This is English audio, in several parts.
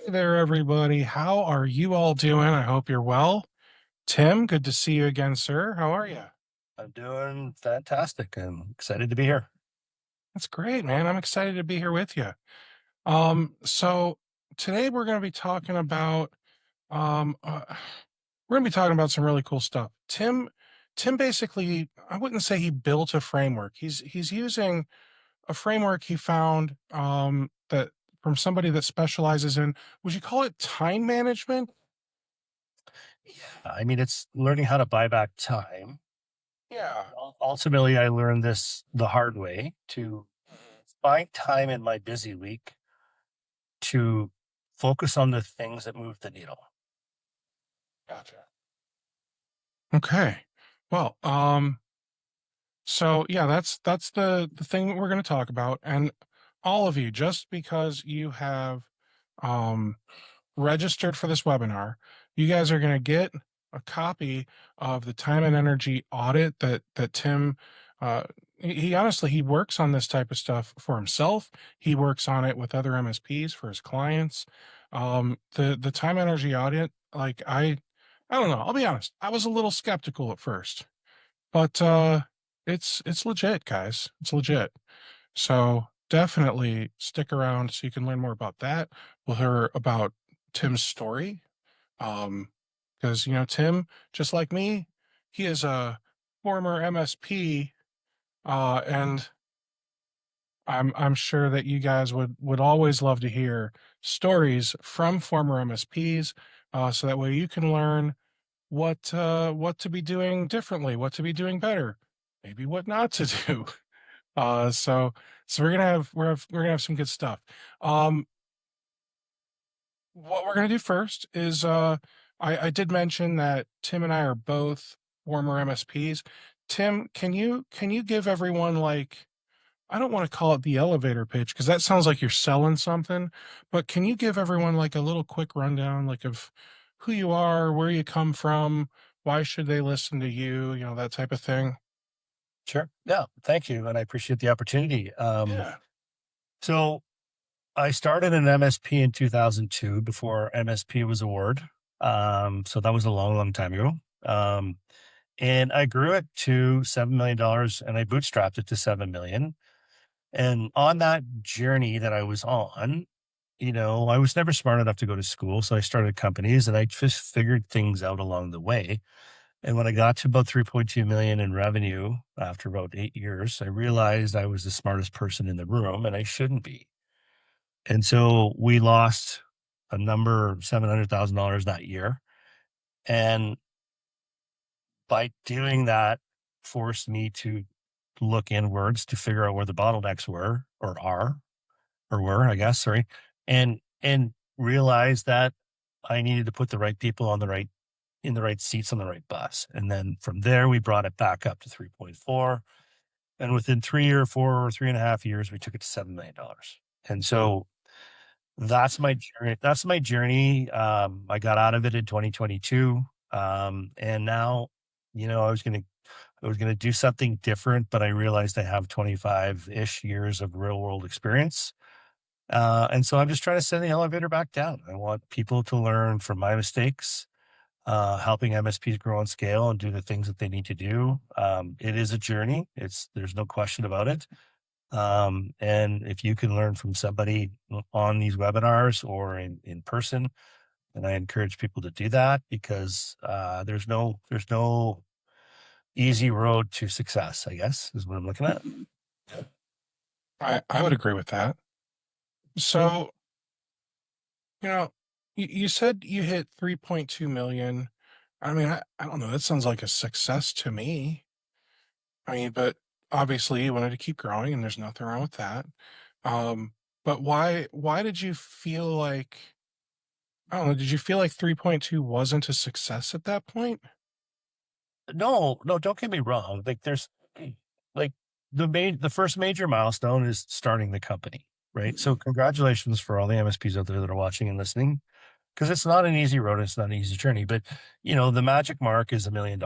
Hey there, everybody. How are you all doing? I hope you're well. Tim, good to see you again, sir. How are you? I'm doing fantastic. I'm excited to be here. That's great, man. I'm excited to be here with you. So today we're going to be talking about um uh, we're going to be talking about some really cool stuff. Tim basically, I wouldn't say he built a framework. He's using a framework he found that from somebody that specializes in, would you call it time management? I mean, it's learning how to buy back time. Yeah. Ultimately, I learned this the hard way to find time in my busy week to focus on the things that move the needle. Gotcha. Okay. Well, so yeah, that's the thing that we're going to talk about, and all of you, just because you have um registered for this webinar, you guys are going to get a copy of the time and energy audit that Tim. Uh, he honestly he works on this type of stuff for himself. He works on it with other MSPs for his clients. The time energy audit, like I don't know. I'll be honest. I was a little skeptical at first, but it's legit, guys. It's legit. So definitely stick around so you can learn more about that. We'll hear about Tim's story. Because Tim, just like me, he is a former MSP, and I'm sure that you guys would always love to hear stories from former MSPs, so that way you can learn what to be doing differently, what to be doing better, maybe what not to do. So we're gonna have some good stuff. Um, what we're gonna do first is I did mention that Tim and I are both former MSPs. Tim, can you give everyone like I don't want to call it the elevator pitch because that sounds like you're selling something, but can you give everyone like a little quick rundown like of who you are, where you come from, why should they listen to you, that type of thing? Sure. Yeah. Thank you. And I appreciate the opportunity. Yeah. So I started an MSP in 2002 before MSP was a word. So that was a long, long time ago. Um, and I grew it to $7 million and I bootstrapped it to 7 million. And on that journey that I was on, I was never smart enough to go to school. So I started companies and I just figured things out along the way. And when I got to about 3.2 million in revenue after about 8 years, I realized I was the smartest person in the room and I shouldn't be. And so we lost a number $700,000 that year. And by doing that, forced me to look inwards to figure out where the bottlenecks were or are or were, I guess, sorry, and realized that I needed to put the right people on the right in the right seats on the right bus. And then from there, we brought it back up to 3.4. And within 3.5 years, we took it to $7 million. And so that's my journey. That's my journey. I got out of it in 2022. And now, I was gonna do something different, but I realized I have 25-ish years of real world experience. And so I'm just trying to send the elevator back down. I want people to learn from my mistakes, helping MSPs grow and scale and do the things that they need to do. It is a journey. There's no question about it. And if you can learn from somebody on these webinars or in person, and I encourage people to do that because there's no easy road to success, I guess, is what I'm looking at. I would agree with that. So, you know, you said you hit 3.2 million. I mean, I don't know. That sounds like a success to me. I mean, but obviously you wanted to keep growing and there's nothing wrong with that. Um, but why did you feel like I don't know, did you feel like 3.2 wasn't a success at that point? No, no, don't get me wrong. Like like the first major milestone is starting the company, right? So congratulations for all the MSPs out there that are watching and listening, because it's not an easy road, it's not an easy journey. But the magic mark is $1 million.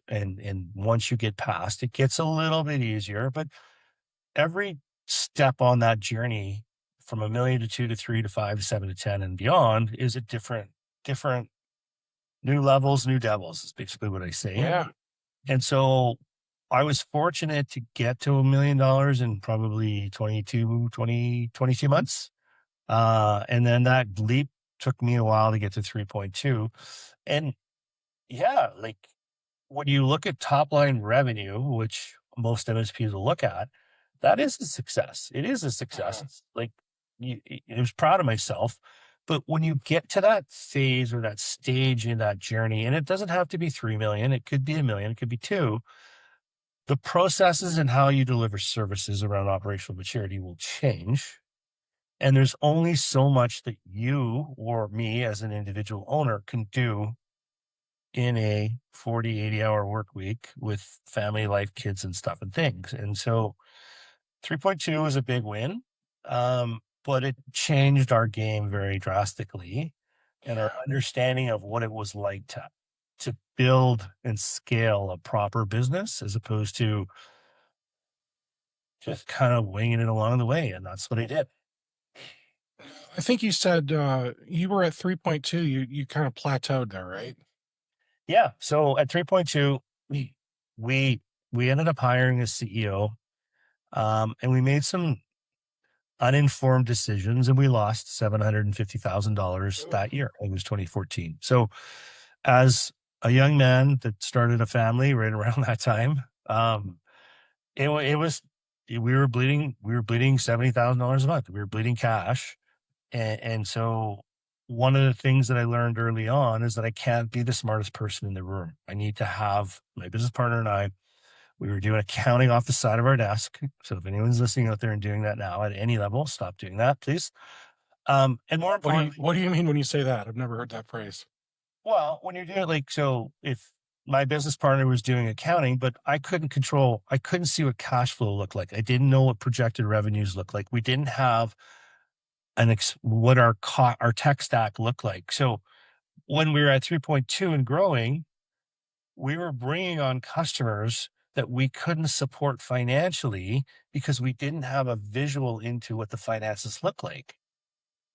And once you get past, it gets a little bit easier. But every step on that journey from a million to 2 to 3 to 5 to 7 to 10 and beyond is a different new levels, new devils is basically what I say. Yeah. And so I was fortunate to get to $1 million in probably 22 months. And then that leap took me a while to get to 3.2. And yeah, like when you look at top line revenue, which most MSPs will look at, that is a success. It is a success. Mhm. It's like I was proud of myself. But when you get to that phase or that stage in that journey, and it doesn't have to be 3 million, it could be a million, it could be two, the processes and how you deliver services around operational maturity will change. And there's only so much that you or me as an individual owner can do in a 40, 80-hour work week with family life, kids, and stuff and things. And so 3.2 is a big win, but it changed our game very drastically and our Yeah. understanding of what it was like to build and scale a proper business as opposed to just kind of winging it along the way. And that's what I did. I think you said you were at 3.2. You kind of plateaued there, right? Yeah. So at 3.2, we we we ended up hiring a CEO, and we made some uninformed decisions, and we lost $750,000 Ooh. that year. It was 2014. So, as a young man that started a family right around that time, it was we were bleeding $70,000 a month. We were bleeding cash, and so one of the things that I learned early on is that I can't be the smartest person in the room. I need to have my business partner and I. We were doing accounting off the side of our desk. So if anyone's listening out there and doing that now at any level, stop doing that, please. And more importantly, What do you mean when you say that? I've never heard that phrase. well, when you're doing like, so if my business partner was doing accounting, but I couldn't see what cash flow looked like. I didn't know what projected revenues looked like. We didn't have what our tech stack looked like. So when we were at 3.2 and growing, we were bringing on customers that we couldn't support financially because we didn't have a visual into what the finances look like.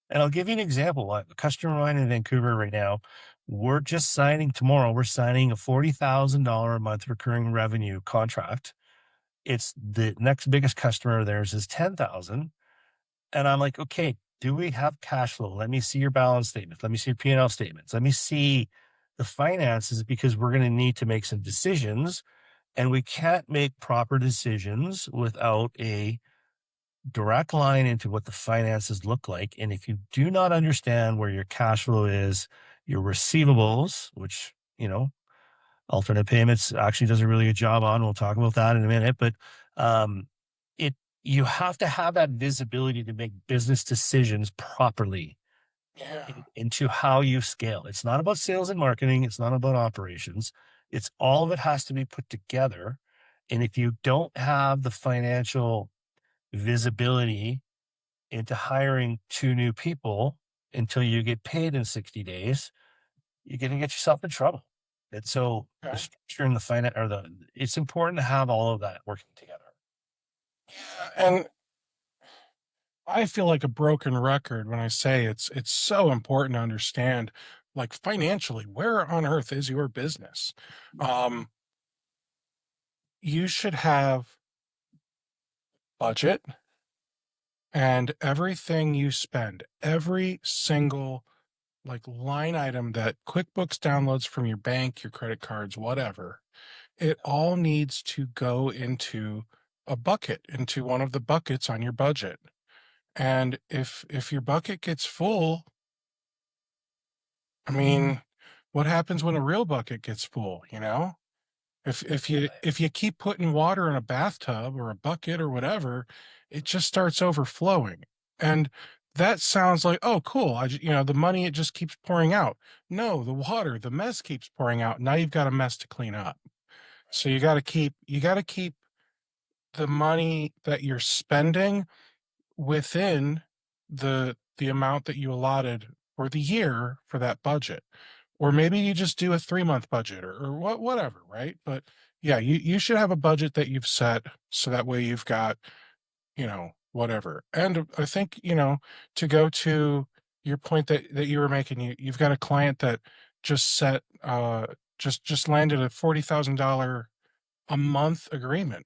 And I'll give you an example. A customer of mine in Vancouver right now, we're just signing tomorrow, we're signing a $40,000 a month recurring revenue contract. It's the next biggest customer of theirs is 10,000. And I'm like, okay, do we have cash flow? Let me see your balance statement. Let me see your P&L statements. Let me see the finances because we're going to need to make some decisions and we can't make proper decisions without a direct line into what the finances look like. And if you do not understand where your cash flow is, your receivables, which, alternate payments actually does a really good job on, we'll talk about that in a minute, but um, it, you have to have that visibility to make business decisions properly Yeah. into how you scale. It's not about sales and marketing. It's not about operations. It's all of it has to be put together. And if you don't have the financial visibility into hiring two new people until you get paid in 60 days, you're going to get yourself in trouble. And so the Okay. structure and the finance it's important to have all of that working together. Yeah. And I feel like a broken record when I say it's so important to understand, like financially, where on earth is your business? Um, you should have budget and everything you spend, every single like line item that QuickBooks downloads from your bank, your credit cards, whatever, it all needs to go into a bucket, into one of the buckets on your budget. And if your bucket gets full, I mean, what happens when a real bucket gets full, you know? If you keep putting water in a bathtub or a bucket or whatever, it just starts overflowing. And that sounds like, oh, cool. The money it just keeps pouring out. No, the water, the mess keeps pouring out. Now you've got a mess to clean up. So you got to keep the money that you're spending within the amount that you allotted for the year for that budget. Or maybe you just do a 3-month budget or whatever, right? But yeah, you should have a budget that you've set so that way you've got, whatever. And I think, to go to your point that you were making, you've got a client that just set just landed a $40,000 a month agreement.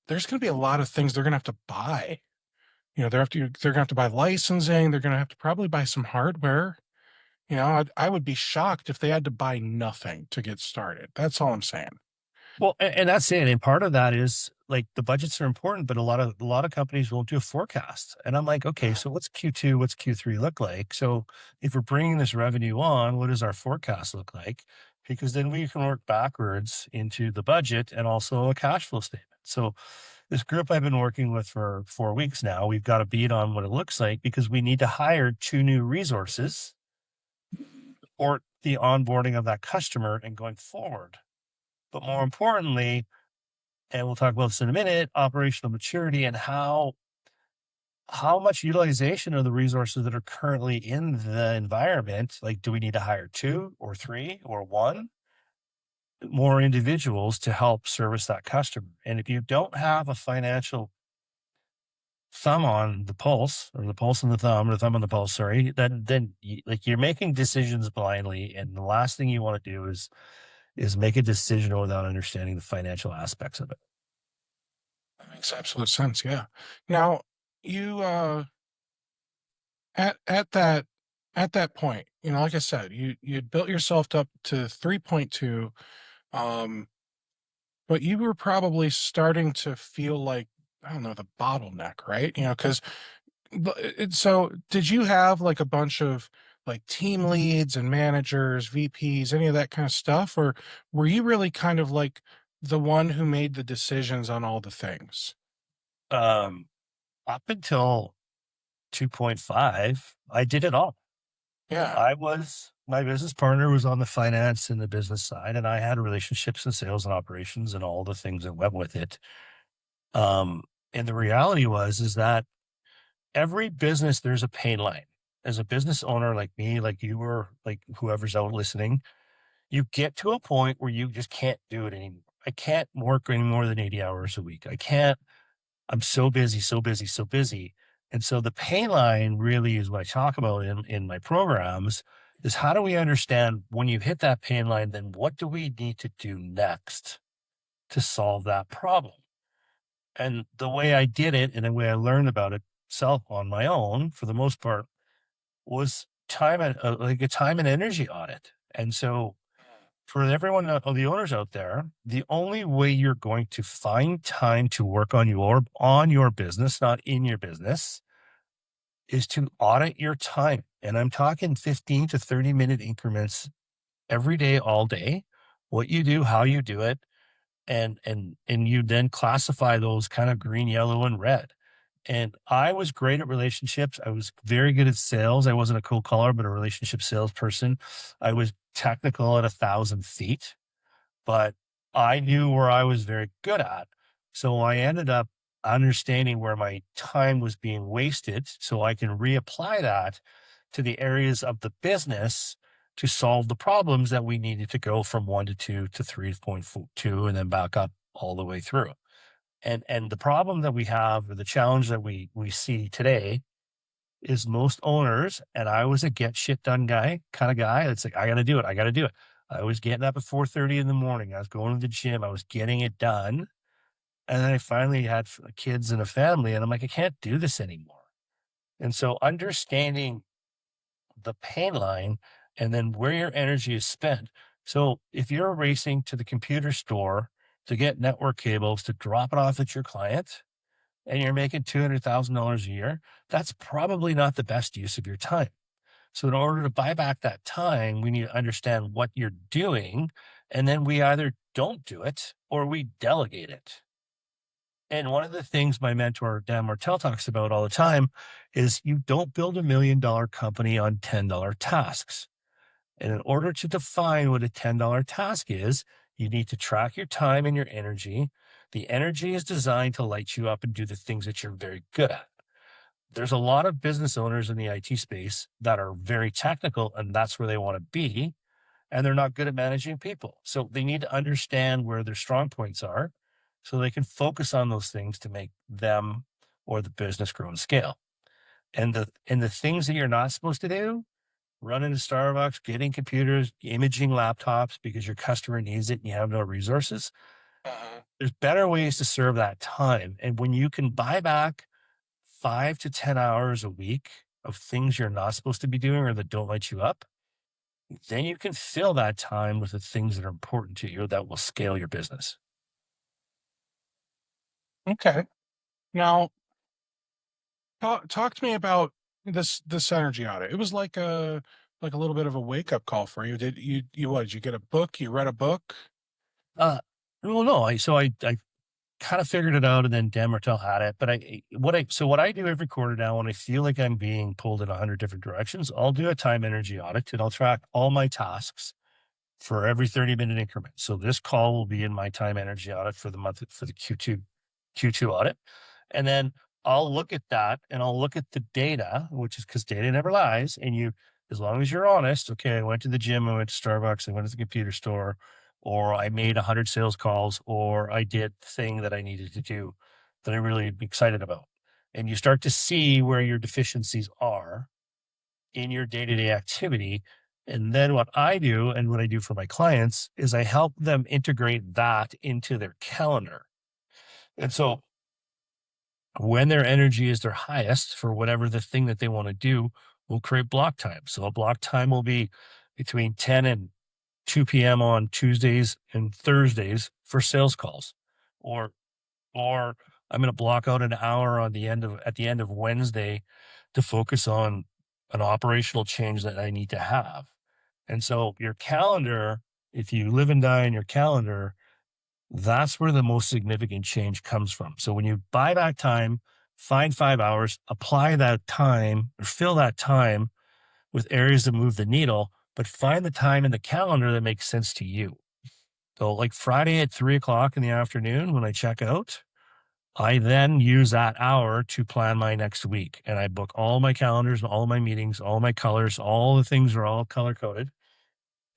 There's going to be a lot of things they're going to have to buy. They're going to have to buy licensing. They're going to have to probably buy some hardware. I would be shocked if they had to buy nothing to get started. That's all I'm saying. Well, and that's it. And part of that is like the budgets are important, but a lot of companies won't do a forecast. And I'm like, okay, Mhm. so what's Q2, what's Q3 look like? So if we're bringing this revenue on, what does our forecast look like? Because then we can work backwards into the budget and also a cash flow statement. So this group I've been working with for 4 weeks now, we've got a beat on what it looks like because we need to hire two new resources for the onboarding of that customer and going forward. But more importantly, and we'll talk about this in a minute, operational maturity and how much utilization of the resources that are currently in the environment. Like, do we need to hire two or three or one more individuals to help service that customer? And if you don't have a financial thumb on the pulse, or the pulse on the thumb, or the thumb on the pulse, sorry, then like you're making decisions blindly, and the last thing you want to do is make a decision without understanding the financial aspects of it. That makes absolute sense. Yeah. Now, you at that point, like I said, you built yourself up to 3.2, um, but you were probably starting to feel like, I don't know, the bottleneck, right? Because so did you have like a bunch of like team leads and managers, VPs, any of that kind of stuff? Or were you really kind of like the one who made the decisions on all the things? Um, Up until 2.5, I did it all. Yeah. My business partner was on the finance and the business side, and I had relationships and sales and operations and all the things that went with it. Um, and the reality is that every business, there's a pain line. As a business owner like me, like you were, like whoever's out listening, you get to a point where you just can't do it anymore. I can't work any more than 80 hours a week. I can't I'm so busy, so busy, so busy. And so the pain line really is what I talk about in my programs is how do we understand when you hit that pain line, then what do we need to do next to solve that problem? And the way I did it and the way I learned about it self on my own for the most part was like a time and energy audit. And so for everyone, of the owners out there, the only way you're going to find time to work on your business, not in your business, is to audit your time. And I'm talking 15 to 30-minute increments every day, all day. What you do, how you do it, and you then classify those kind of green, yellow, and red. And I was great at relationships. I was very good at sales. I wasn't a cold caller, but a relationship salesperson. I was technical at 1,000 feet, but I knew where I was very good at. So I ended up understanding where my time was being wasted so I can reapply that to the areas of the business to solve the problems that we needed to go from 1 to 2 to 3.2 and then back up all the way through. And the problem that we have or the challenge that we see today is most owners, and I was a get shit done guy kind of guy. It's like, I got to do it. I got to do it. I was getting up at 4:30 in the morning. I was going to the gym. I was getting it done. And then I finally had kids and a family, and I'm like, I can't do this anymore. And so understanding the pain line and then where your energy is spent. So if you're racing to the computer store to get network cables to drop it off at your client and you're making $200,000 a year, that's probably not the best use of your time. So in order to buy back that time, we need to understand what you're doing. And then we either don't do it or we delegate it. And one of the things my mentor, Dan Martell, talks about all the time is you don't build $1 million company on $10 tasks. And in order to define what a $10 task is, you need to track your time and your energy. The energy is designed to light you up and do the things that you're very good at. There's a lot of business owners in the IT space that are very technical, and that's where they want to be. And they're not good at managing people. So they need to understand where their strong points are so they can focus on those things to make them or the business grow and scale. And the things that you're not supposed to do, running to Starbucks, getting computers, imaging laptops because your customer needs it and you have no resources. Uh-huh. There's better ways to serve that time. And when you can buy back 5 to 10 hours a week of things you're not supposed to be doing or that don't light you up, then you can fill that time with the things that are important to you that will scale your business. Okay. Now, talk to me about this energy audit. It was like a little bit of a wake up call for you. Did you what? Did you get a book? You read a book? Uh, well, no, I kind of figured it out and then Demertel had it. But what I do every quarter now when I feel like I'm being pulled in 100 different directions, I'll do a time energy audit and I'll track all my tasks for every 30-minute increment. So this call will be in my time energy audit for the month for the Q2 audit. And then I'll look at that and I'll look at the data, which is because data never lies. And as long as you're honest, okay, I went to the gym, I went to Starbucks, I went to the computer store, or I made 100 sales calls, or I did the thing that I needed to do that I really excited about. And you start to see where your deficiencies are in your day-to-day activity. And then what I do and what I do for my clients is I help them integrate that into their calendar. And so when their energy is their highest for whatever the thing that they want to do, we'll create block time. So a block time will be between 10 and 2 p.m. on Tuesdays and Thursdays for sales calls. Or or I'm going to block out an hour at the end of Wednesday to focus on an operational change that I need to have. And so your calendar, if you live and die in your calendar, that's where the most significant change comes from. So when you buy back time, find 5 hours, apply that time or fill that time with areas that move the needle, but find the time in the calendar that makes sense to you. So like Friday at 3 o'clock in the afternoon when I check out, I then use that hour to plan my next week. And I book all my calendars, all my meetings, all my colors, all the things are all color coded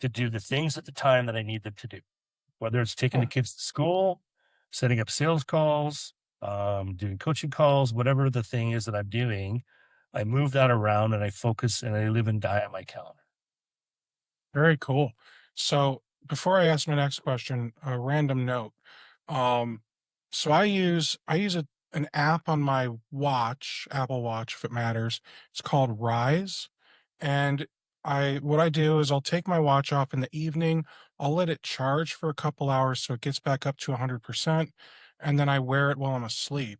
to do the things at the time that I need them to do, whether it's taking the Hmm. kids to school, setting up sales calls, doing coaching calls, whatever the thing is that I'm doing, I move that around and I focus and I live and die on my calendar. Very cool. So before I ask my next question, a random note. Um, so I use an app on my watch, Apple Watch, if it matters. It's called Rise, and I what I do is I'll take my watch off in the evening. I'll let it charge for a couple hours so it gets back up to 100%, and then I wear it while I'm asleep.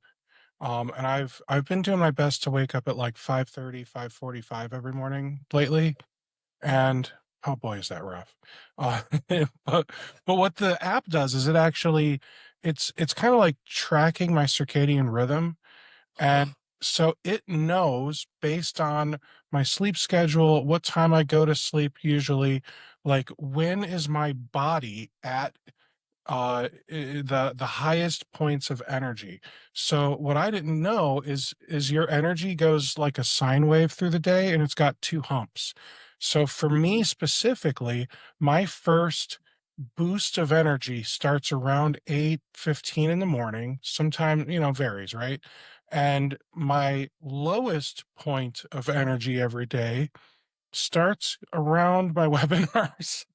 And I've been doing my best to wake up at like 5:30, 5:45 every morning lately, and oh boy, is that rough. Uh, but but what the app does is it's kind of like tracking my circadian rhythm, and so it knows based on my sleep schedule, what time I go to sleep usually, like when is my body at the highest points of energy. So what I didn't know is your energy goes like a sine wave through the day and it's got two humps. So for me specifically, my first boost of energy starts around 8:15 in the morning. Sometime, varies, right? And my lowest point of energy every day starts around my webinars.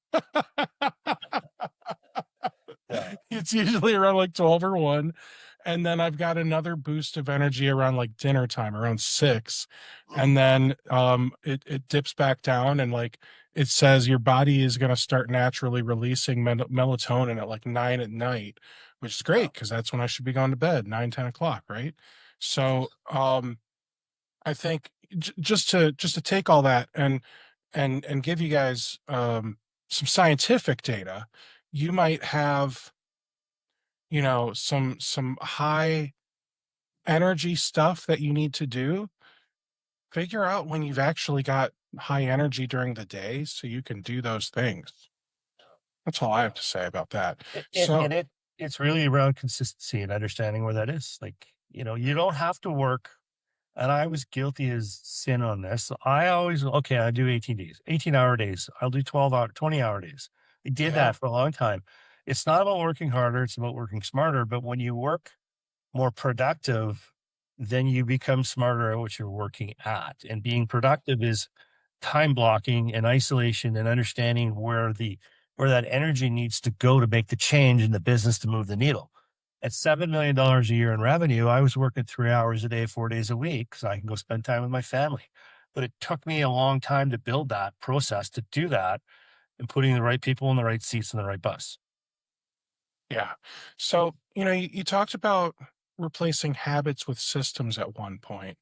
Yeah. It's usually around like 12 or 1. And then I've got another boost of energy around like dinner time, around 6. And then it dips back down and like it says your body is going to start naturally releasing melatonin at like 9 at night, which is Yeah. great because that's when I should be going to bed, 9, 10 o'clock, right? So I think just to take all that and give you guys some scientific data, you might have some high energy stuff that you need to do. Figure out when you've actually got high energy during the day so you can do those things. That's all I have to say about that. It, it, So and it, it's really around consistency and understanding where that is. Like, you don't have to work. And I was guilty as sin on this. So I always, okay, I do 18 days, 18-hour days. I'll do 12-hour, 20-hour days. I did yeah, that for a long time. It's not about working harder. It's about working smarter. But when you work more productive then you become smarter at what you're working at. And being productive is time blocking and isolation and understanding where that energy needs to go to make the change in the business to move the needle. At $7 million a year in revenue, I was working 3 hours a day, 4 days a week, so I can go spend time with my family. But it took me a long time to build that process to do that and putting the right people in the right seats in the right bus. Yeah. So, you talked about replacing habits with systems at one point.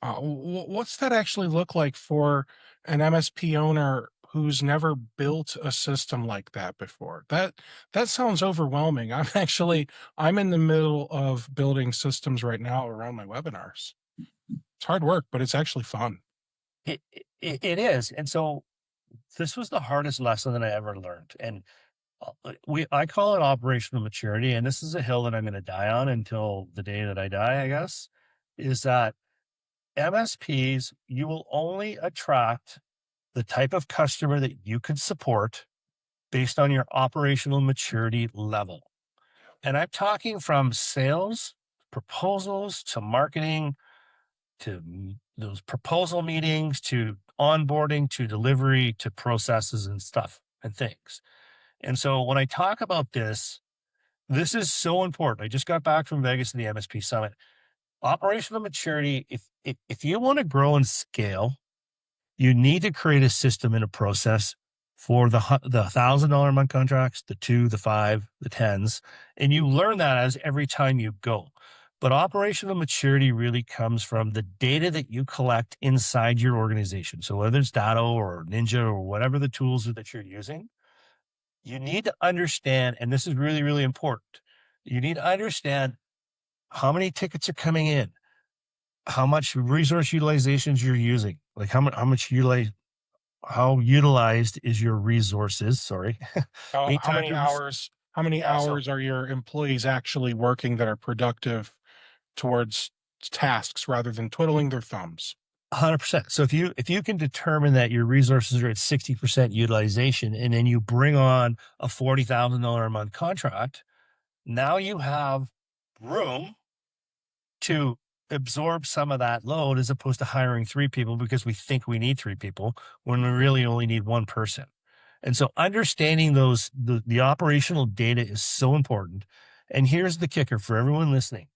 What's that actually look like for an MSP owner who's never built a system like that before? That sounds overwhelming. I'm in the middle of building systems right now around my webinars. It's hard work, but it's actually fun. It is. And so this was the hardest lesson that I ever learned. And I call it operational maturity. And this is a hill that I'm going to die on until the day that I die, I guess, is that MSPs, you will only attract the type of customer that you can support based on your operational maturity level. And I'm talking from sales, proposals to marketing, to those proposal meetings, to onboarding, to delivery, to processes and stuff and things. And so when I talk about this, this is so important. I just got back from Vegas to the MSP Summit. Operational maturity, if you want to grow and scale, you need to create a system and a process for the $1,000 a month contracts, the two, the five, the tens, and you learn that as every time you go. But operational maturity really comes from the data that you collect inside your organization. So whether it's Datto or Ninja or whatever the tools are that you're using, you need to understand, and this is really, really important. You need to understand how many tickets are coming in, how much resource utilizations you're using, like how much how utilized is your resources? Sorry. How, Any how time many to hours? How many yeah, so hours are your employees actually working that are productive towards tasks rather than twiddling their thumbs? 100%. So if you can determine that your resources are at 60% utilization and then you bring on a $40,000 a month contract, now you have room to absorb some of that load as opposed to hiring 3 people because we think we need 3 people when we really only need 1 person. And so understanding the operational data is so important. And here's the kicker for everyone listening.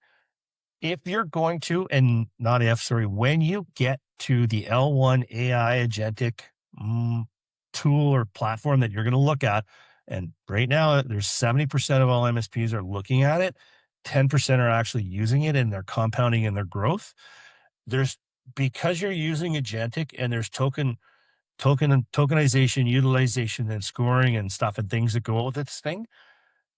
If you're going to, and not if, sorry, when you get to the L1 AI agentic mm, tool or platform that you're going to look at, and right now there's 70% of all MSPs are looking at it, 10% are actually using it and they're compounding in their growth. There's because you're using agentic and there's tokenization, utilization, and scoring and stuff and things that go with this thing.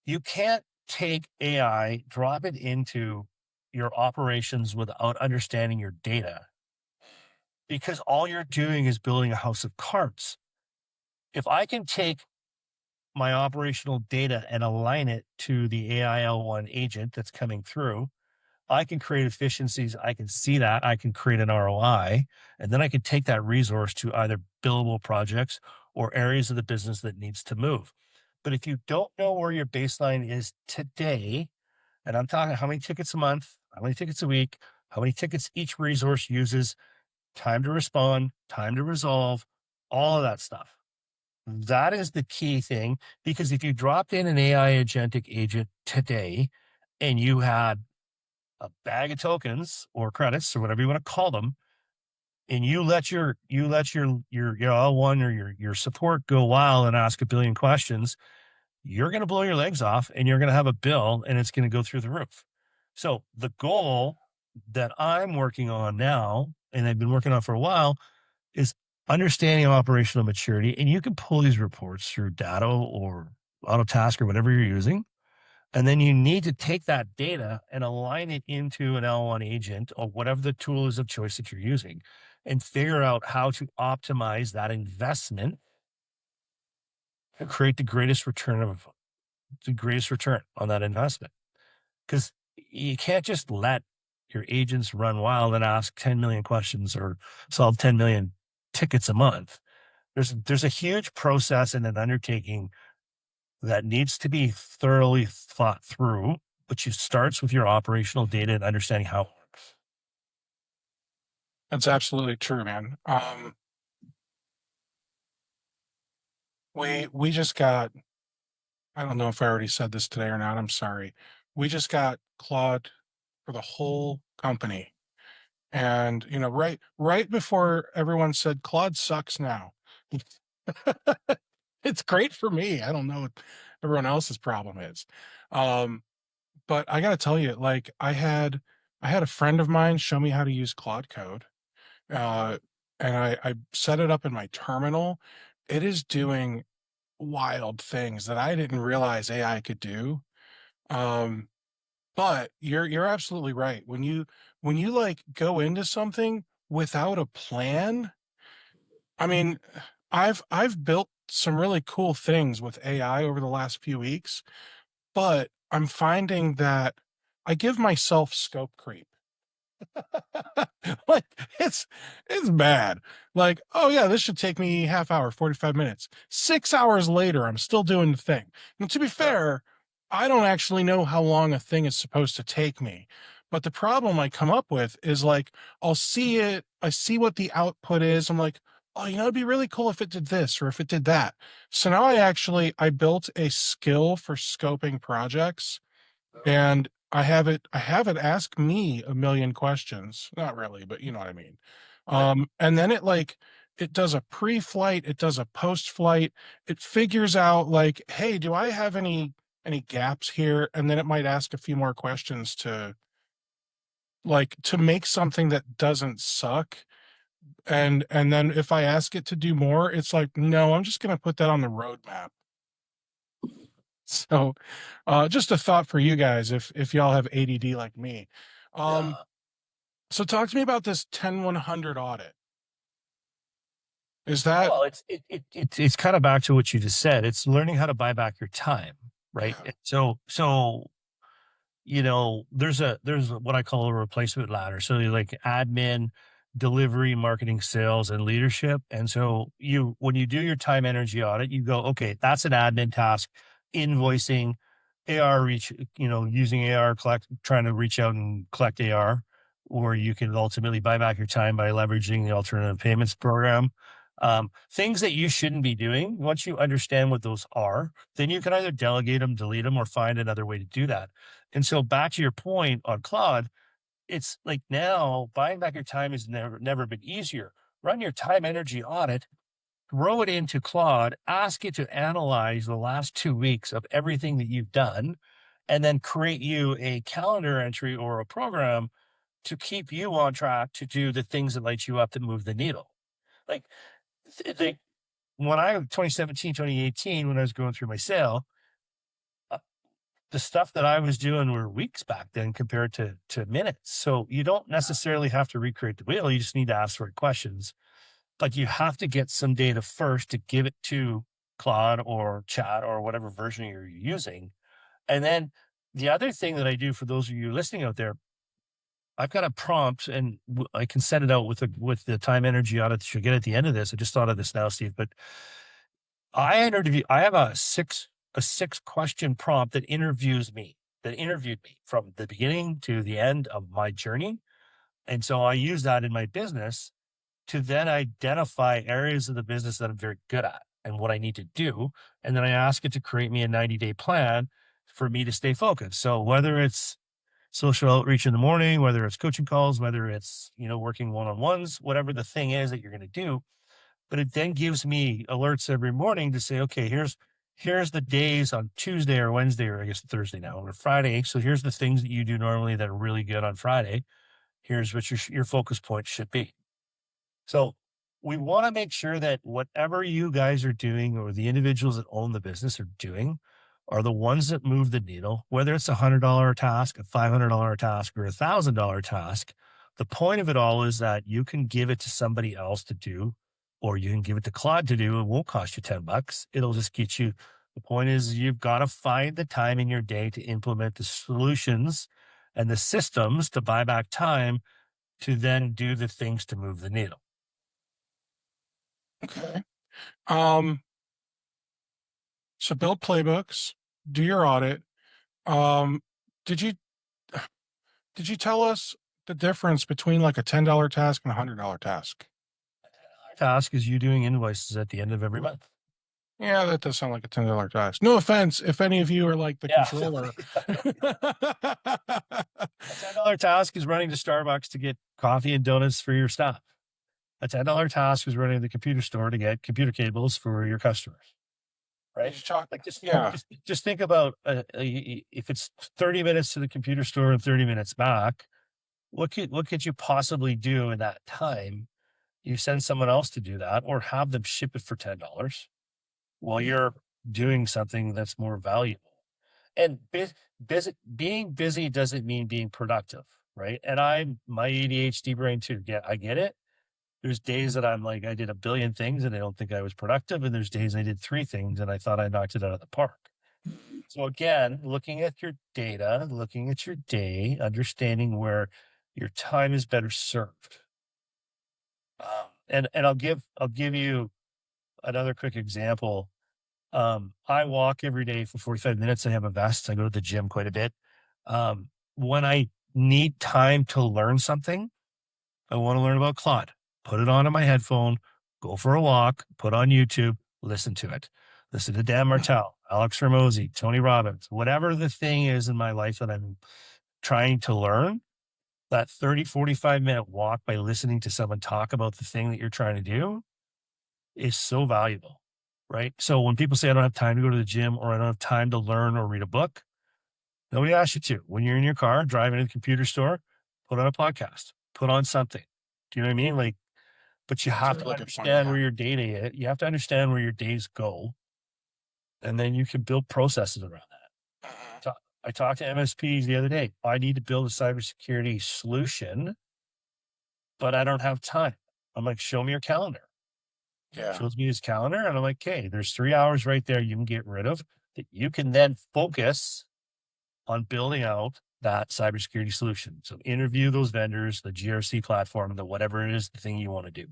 You can't take AI, drop it into your operations without understanding your data because all you're doing is building a house of cards. If I can take my operational data and align it to the AIL1 agent that's coming through, I can create efficiencies. I can see that. I can create an ROI. And then I can take that resource to either billable projects or areas of the business that needs to move. But if you don't know where your baseline is today, and I'm talking how many tickets a month, how many tickets a week, how many tickets each resource uses, time to respond, time to resolve, all of that stuff. That is the key thing. Because if you dropped in an AI agentic agent today and you had a bag of tokens or credits or whatever you want to call them, and you let your L1 or your support go wild and ask a billion questions, you're going to blow your legs off and you're going to have a bill and it's going to go through the roof. So the goal that I'm working on now, and I've been working on for a while, is understanding operational maturity. And you can pull these reports through Datto or Autotask or whatever you're using. And then you need to take that data and align it into an L1 agent or whatever the tool is of choice that you're using and figure out how to optimize that investment to create the greatest return on that investment. Because you can't just let your agents run wild and ask 10 million questions or solve 10 million tickets a month. There's a huge process and an undertaking that needs to be thoroughly thought through, which starts with your operational data and understanding how it works. That's absolutely true, man. We just got, I don't know if I already said this today or not, I'm sorry. We just got Claude for the whole company. And, right before everyone said Claude sucks now. It's great for me. I don't know what everyone else's problem is. Um, but I gotta tell you, like, I had a friend of mine show me how to use Claude Code, uh, and I set it up in my terminal. It is doing wild things that I didn't realize AI could do. Um, but you're absolutely right. When you like go into something without a plan, I mean, I've built some really cool things with AI over the last few weeks, but I'm finding that I give myself scope creep. Like, it's bad. Like, "Oh, yeah, this should take me half hour, 45 minutes." 6 hours later, I'm still doing the thing. And to be fair, I don't actually know how long a thing is supposed to take me. But the problem I come up with is, like, I see what the output is, I'm like, "Oh, it'd be really cool if it did this or if it did that." So now I built a skill for scoping projects, and I have it ask me a million questions. Not really, but you know what I mean. Right. And then it does a pre-flight, it does a post-flight, it figures out like, hey, do I have any gaps here? And then it might ask a few more questions to make something that doesn't suck. And then if I ask it to do more, it's like, no, I'm just gonna put that on the roadmap. So, just a thought for you guys if y'all have ADD like me. Um, Yeah. so talk to me about this 10100 audit. Is that Well, it's kind of back to what you just said. It's learning how to buy back your time, right? yeah, There's what I call a replacement ladder. So you like admin, delivery, marketing, sales, and leadership. And so when you do your time energy audit, you go, okay, that's an admin task, invoicing, AR reach, using AR trying to reach out and collect AR, or you can ultimately buy back your time by leveraging the alternative payments program. Things that you shouldn't be doing. Once you understand what those are, then you can either delegate them, delete them, or find another way to do that. And so back to your point on Claude, it's like now buying back your time has never been easier. Run your time energy audit, throw it into Claude, ask it to analyze the last 2 weeks of everything that you've done, and then create you a calendar entry or a program to keep you on track to do the things that light you up that move the needle. Like the when I 2017, 2018, when I was going through my sale, uh, the stuff that I was doing were weeks back then compared to minutes. So you don't necessarily have to recreate the wheel. You just need to ask the right questions. But you have to get some data first to give it to Claude or Chat or whatever version you're using. And then the other thing that I do for those of you listening out there, I've got a prompt and I can send it out with the time energy audit that you'll get at the end of this. I just thought of this now, Steve, but I have a six question prompt that interviewed me from the beginning to the end of my journey. And so I use that in my business to then identify areas of the business that I'm very good at and what I need to do. And then I ask it to create me a 90-day plan for me to stay focused. So whether it's social outreach in the morning, whether it's coaching calls, whether it's, working one-on-ones, whatever the thing is that you're going to do, but it then gives me alerts every morning to say, okay, here's the days on Tuesday or Wednesday, or I guess Thursday now, or Friday. So here's the things that you do normally that are really good on Friday. Here's what your focus points should be. So we want to make sure that whatever you guys are doing or the individuals that own the business are doing are the ones that move the needle, whether it's $100 task, a $500 task, or $1,000 task. The point of it all is that you can give it to somebody else to do, or you can give it to Claude to do. It won't cost you $10. It'll just get you. The point is you've got to find the time in your day to implement the solutions and the systems to buy back time to then do the things to move the needle. okay. Um, so build playbooks, do your audit. Um, did you did you tell us the difference between like a $10 task and a $100 task? Task is you doing invoices at the end of every month. Yeah, that does sound like a $10 task. No offense if any of you are like the Yeah. controller. A $10 task is running to Starbucks to get coffee and donuts for your staff. A $10 task is running to the computer store to get computer cables for your customers. Right? Like Yeah. just think about if it's 30 minutes to the computer store and 30 minutes back, what could you possibly do in that time? You send someone else to do that or have them ship it for $10 while you're doing something that's more valuable. And being busy doesn't mean being productive, right? And I'm my ADHD brain too. Yeah, I get it. There's days that I'm like, I did a billion things and I don't think I was productive. And there's days I did three things and I thought I knocked it out of the park. So again, looking at your data, looking at your day, understanding where your time is better served. And I'll give you another quick example. I walk every day for 45 minutes. I have a vest. I go to the gym quite a bit. When I need time to learn something, I want to learn about Claude. Put it on in my headphone, go for a walk, put on YouTube, listen to it. Listen to Dan Martell, Alex Ramosi, Tony Robbins, whatever the thing is in my life that I'm trying to learn, that 30, 45-minute walk by listening to someone talk about the thing that you're trying to do is so valuable, right? So when people say I don't have time to go to the gym or I don't have time to learn or read a book, nobody asks you to. When you're in your car driving to the computer store, put on a podcast, put on something. Do you know what I mean? Like, but you That's a have to really good point. understand Yeah. where your data is. You have to understand where your days go, and then you can build processes around that. Mhm. I talked to MSPs the other day. I need to build a cybersecurity solution, but I don't have time. I'm like, show me your calendar. Yeah. Shows me his calendar, and I'm like, okay, there's 3 hours right there you can get rid of that you can then focus on building out that cybersecurity solution. So interview those vendors, the GRC platform, the whatever it is, the thing you want to do.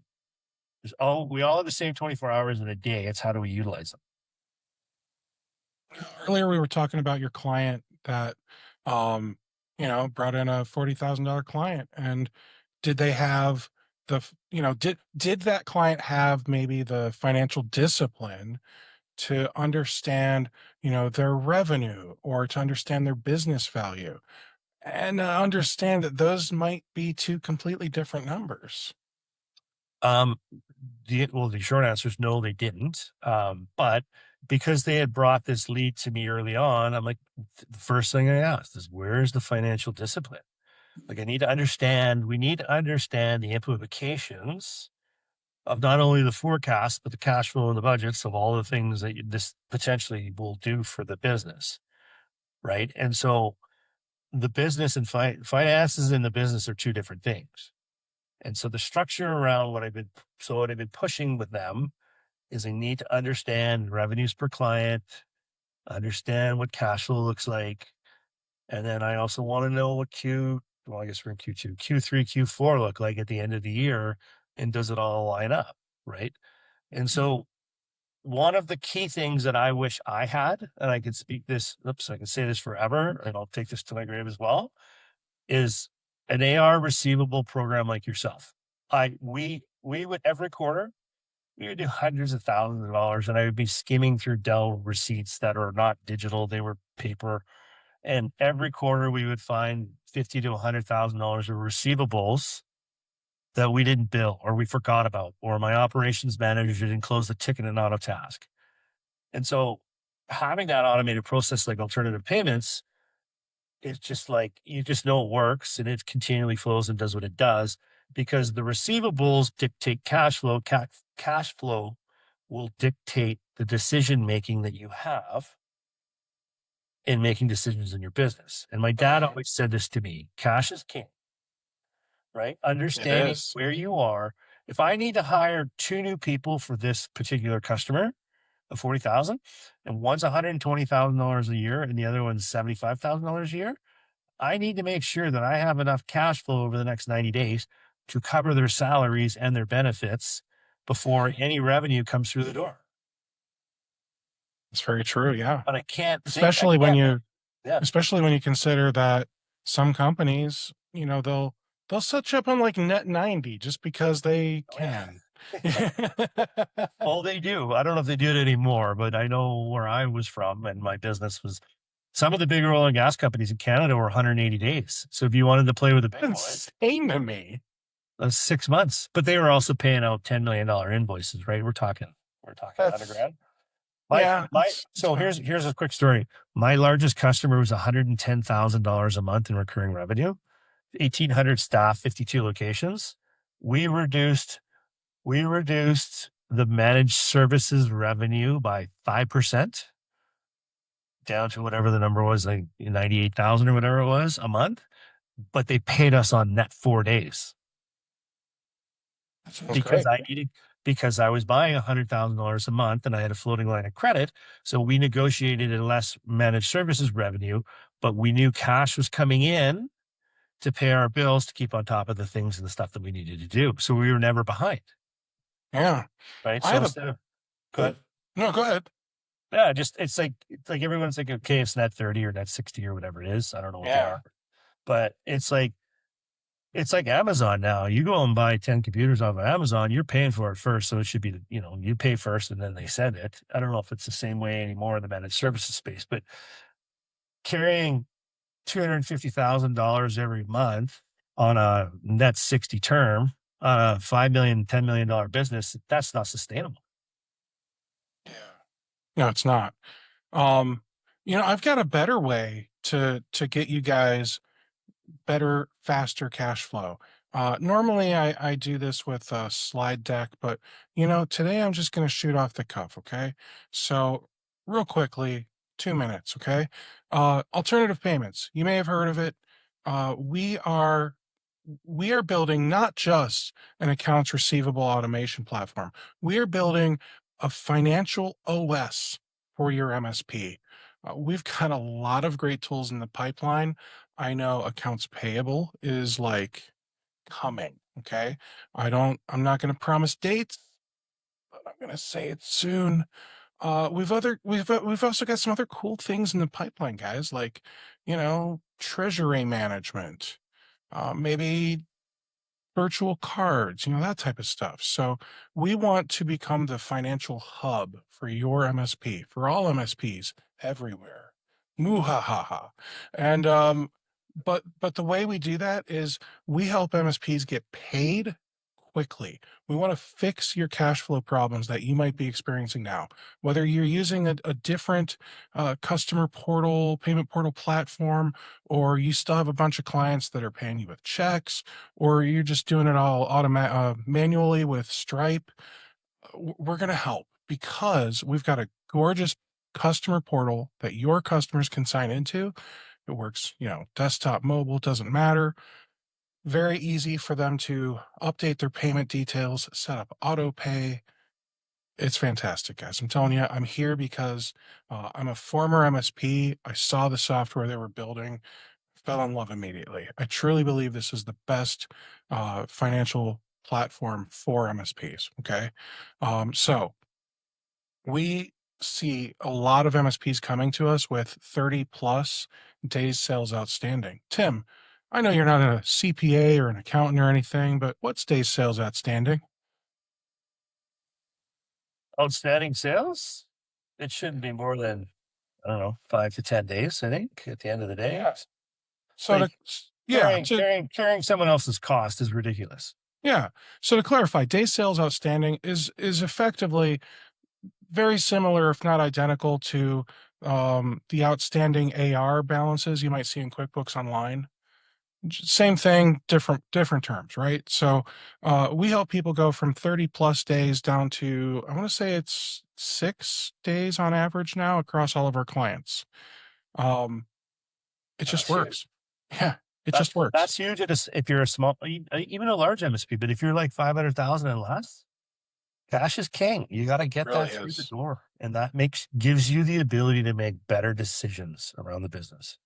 We all have the same 24 hours in a day. It's how do we utilize them? Earlier we were talking about your client that um brought in a $40,000 client, and did they have did that client have maybe the financial discipline to understand their revenue, or to understand their business value, and understand that those might be two completely different numbers? Um, the short answer is no, they didn't. But because they had brought this lead to me early on, I'm like, the first thing I asked is, where's the financial discipline? Like, we need to understand the implications of not only the forecast, but the cash flow and the budgets of all the things that this potentially will do for the business. Right. And so the business and finances in the business are two different things. And so the structure around what I've been pushing with them is they need to understand revenues per client, understand what cash flow looks like. And then I also want to know well, I guess we're in Q2, Q3, Q4 look like at the end of the year. And does it all line up? Right. And so one of the key things that I wish I had, and I could I can say this forever, and I'll take this to my grave as well, is an AR receivable program like yourself. We would every quarter, we would do hundreds of thousands of dollars, and I would be skimming through Dell receipts that are not digital, they were paper. And every quarter we would find 50 to $100,000 of receivables that we didn't bill or we forgot about, or my operations manager didn't close the ticket in auto task. And so having that automated process like alternative payments, it's just like you just know it works and it continually flows and does what it does because the receivables dictate cash flow. Cash flow will dictate the decision making that you have in making decisions in your business. And my dad Mhm. always said this to me: cash is king, right? It Understanding is. where you are. If I need to hire two new people for this particular customer of 40,000 and one's $120,000 a year and the other one's $75,000 a year, I need to make sure that I have enough cash flow over the next 90 days to cover their salaries and their benefits before any revenue comes through the door. It's very true. Yeah. But I especially when can't, you yeah. especially when you consider that some companies, they'll set you up on like net 90 just because they Oh, yeah. can. Oh, they do. I don't know if they do it anymore, but I know where I was from and my business was some of the bigger oil and gas companies in Canada were 180 days. So if you wanted to play with the big boys, Insane to me. that's 6 months. But they were also paying out $10 million invoices, right? We're talking 100 That's grand. My yeah, my it's so fair. here's a quick story. My largest customer was $110,000 a month in recurring revenue, 1,800 staff, 52 locations. We reduced we reduced the managed services revenue by 5% down to whatever the number was, like 98,000 or whatever it was a month, but they paid us on net 4 days That sounds because great. I was buying $100,000 a month and I had a floating line of credit. So we negotiated a less managed services revenue, but we knew cash was coming in to pay our bills to keep on top of the things and the stuff that we needed to do. So we were never behind, Yeah. right? I So have a instead of go ahead. no, go ahead. Yeah, just it's like everyone's like, okay, it's net 30 or net 60 or whatever it is. I don't know what they Yeah. are. But it's like Amazon now. You go and buy 10 computers off of Amazon, you're paying for it first. So it should be, you pay first and then they send it. I don't know if it's the same way anymore in the managed services space, but carrying $250,000 every month on a net 60 term on a 5 million, $10 million business, that's not sustainable. Yeah. No, it's not. Um, I've got a better way to get you guys better, faster cash flow. Normally, I do this with a slide deck, but today I'm just going to shoot off the cuff. Okay, so real quickly, 2 minutes. Okay, alternative payments. You may have heard of it. We are building not just an accounts receivable automation platform. We are building a financial OS for your MSP. We've got a lot of great tools in the pipeline. I know accounts payable is like coming. Okay. I'm not going to promise dates, but I'm going to say it soon. We've also got some other cool things in the pipeline, guys, like, treasury management, maybe virtual cards, that type of stuff. So we want to become the financial hub for your MSP, for all MSPs everywhere. Muhahaha. And but the way we do that is we help MSPs get paid quickly. We want to fix your cash flow problems that you might be experiencing now. Whether you're using a different customer portal, payment portal platform, or you still have a bunch of clients that are paying you with checks, or you're just doing it all manually with Stripe, we're going to help because we've got a gorgeous customer portal that your customers can sign into. It works, desktop, mobile, doesn't matter. Very easy for them to update their payment details, set up auto pay. It's fantastic, guys. I'm telling you, I'm here because I'm a former MSP. I saw the software they were building, fell in love immediately. I truly believe this is the best financial platform for MSPs. Okay. So we see a lot of MSPs coming to us with 30 plus days sales outstanding. Tim, I know you're not a CPA or an accountant or anything, but what's days sales outstanding? Outstanding sales, it shouldn't be more than, I don't know, 5 to 10 days, I think, at the end of the day. Yeah. So Like, yeah, carrying carrying someone else's cost is ridiculous. yeah. So to clarify, days sales outstanding is effectively very similar, if not identical, to the outstanding AR balances you might see in QuickBooks Online. Same thing, different terms, right? So we help people go from 30 plus days down to, I want to say it's 6 days on average now across all of our clients. Um, it just That's huge. works. Yeah, it That's just works. that's huge if you're a small, even a large MSP, but if you're like 500,000 and less, cash is king. You gotta get Really that through the is. door, and that gives you the ability to make better decisions around the business.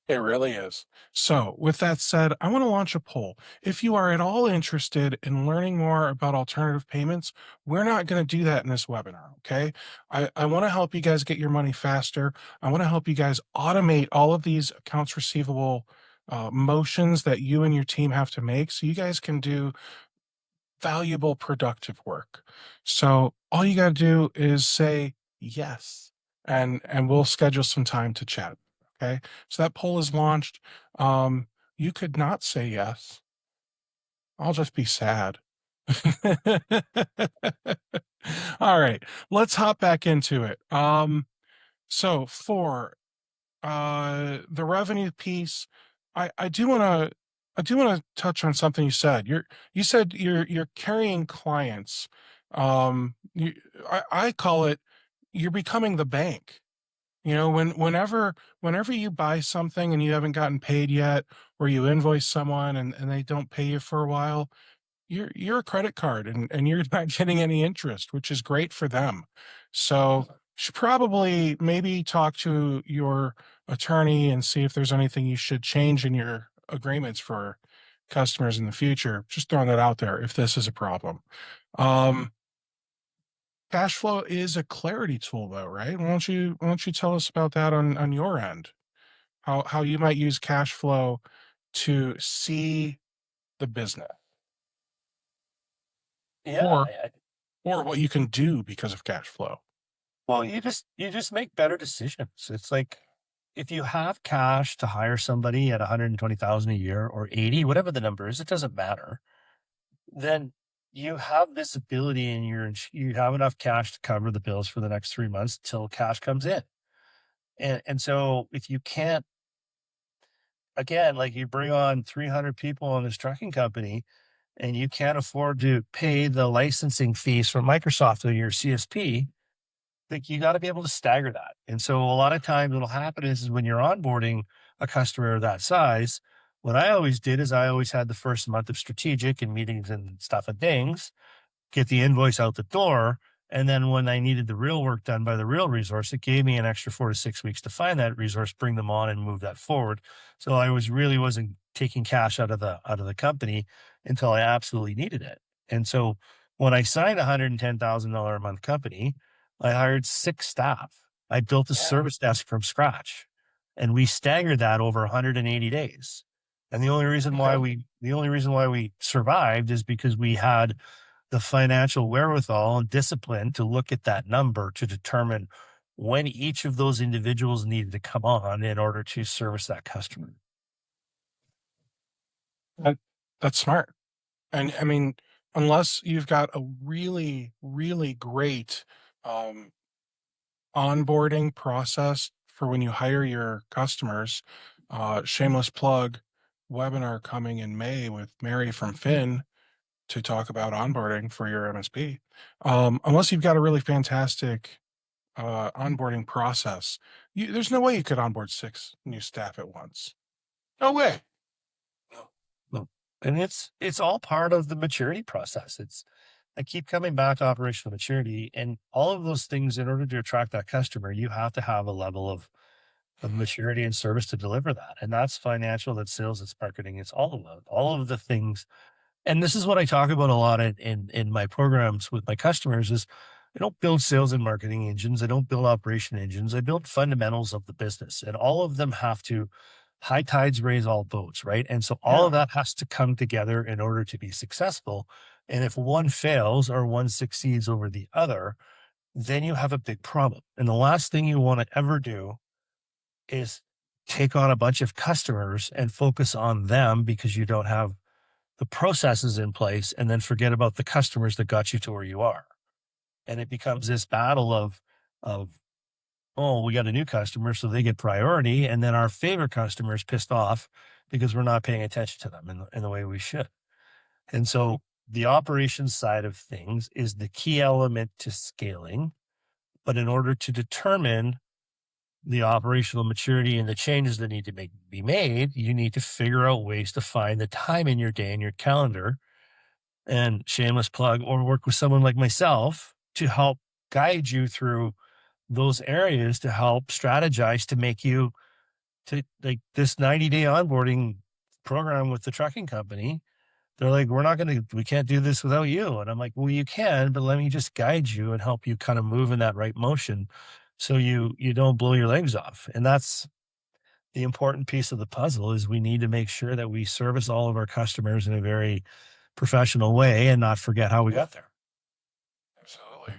It really is. So, with that said, I want to launch a poll. If you are at all interested in learning more about alternative payments, we're not going to do that in this webinar. Okay. I want to help you guys get your money faster. I want to help you guys automate all of these accounts receivable motions that you and your team have to make so you guys can do valuable, productive work. So all you got to do is say yes, and we'll schedule some time to chat. Okay. So that poll is launched. You could not say yes. I'll just be sad. All right, let's hop back into it. So for the revenue piece, I do want to touch on something you said. You said you're carrying clients. You, I call it you're becoming the bank. You know, whenever you buy something and you haven't gotten paid yet, or you invoice someone and they don't pay you for a while, you're a credit card and you're not getting any interest, which is great for them. So should probably maybe talk to your attorney and see if there's anything you should change in your agreements for customers in the future. Just throwing that out there if this is a problem. Um, Cash flow is a clarity tool though, right? Why don't you tell us about that on your end? How you might use cash flow to see the business Yeah. or or what you can do because of cash flow. Well, you just make better decisions. It's like if you have cash to hire somebody at 120,000 a year or 80, whatever the number is, it doesn't matter. Then you have this ability and you have enough cash to cover the bills for the next 3 months till cash comes in. And so if you can't, again, like you bring on 300 people on this trucking company and you can't afford to pay the licensing fees from Microsoft or your CSP, like you got to be able to stagger that. And so a lot of times what'll happen is when you're onboarding a customer of that size, what I always did is I always had the first month of strategic and meetings and stuff and things, get the invoice out the door. And then when I needed the real work done by the real resource, it gave me an extra 4 to 6 weeks to find that resource, bring them on and move that forward. So I wasn't taking cash out of the company until I absolutely needed it. And so when I signed a $110,000 a month company, I hired 6 staff. I built a service desk from scratch and we staggered that over 180 days. And Okay. the only reason why we survived is because we had the financial wherewithal and discipline to look at that number to determine when each of those individuals needed to come on in order to service that customer. That, that's smart. And I mean, unless you've got a really, really great um, onboarding process for when you hire your customers, shameless plug, webinar coming in May with Mary from Finn to talk about onboarding for your MSP. Unless you've got a really fantastic onboarding process, there's no way you could onboard 6 new staff at once. No way. No. And it's all part of the maturity process. I keep coming back to operational maturity and all of those things in order to attract that customer, you have to have a level of maturity and service to deliver that. And that's financial, that's sales, it's marketing, it's all of the things. And this is what I talk about a lot in my programs with my customers is I don't build sales and marketing engines. I don't build operation engines. I build fundamentals of the business and all of them have to high tides raise all boats, right? And so all of Yeah. that has to come together in order to be successful. And if one fails or one succeeds over the other, then you have a big problem. And the last thing you want to ever do is take on a bunch of customers and focus on them because you don't have the processes in place and then forget about the customers that got you to where you are. And it becomes this battle of oh, we got a new customer, so they get priority. And then our favorite customer is pissed off because we're not paying attention to them in the way we should. And so the operations side of things is the key element to scaling. But in order to determine the operational maturity and the changes that need to be made, you need to figure out ways to find the time in your day and your calendar and shameless plug, or work with someone like myself to help guide you through those areas to help strategize to make you to like this 90-day onboarding program with the trucking company. They're like, we can't do this without you. And I'm like, well, you can, but let me just guide you and help you kind of move in that right motion so you don't blow your legs off. And the important piece of the puzzle is we need to make sure that we service all of our customers in a very professional way and not forget how we got there. Absolutely.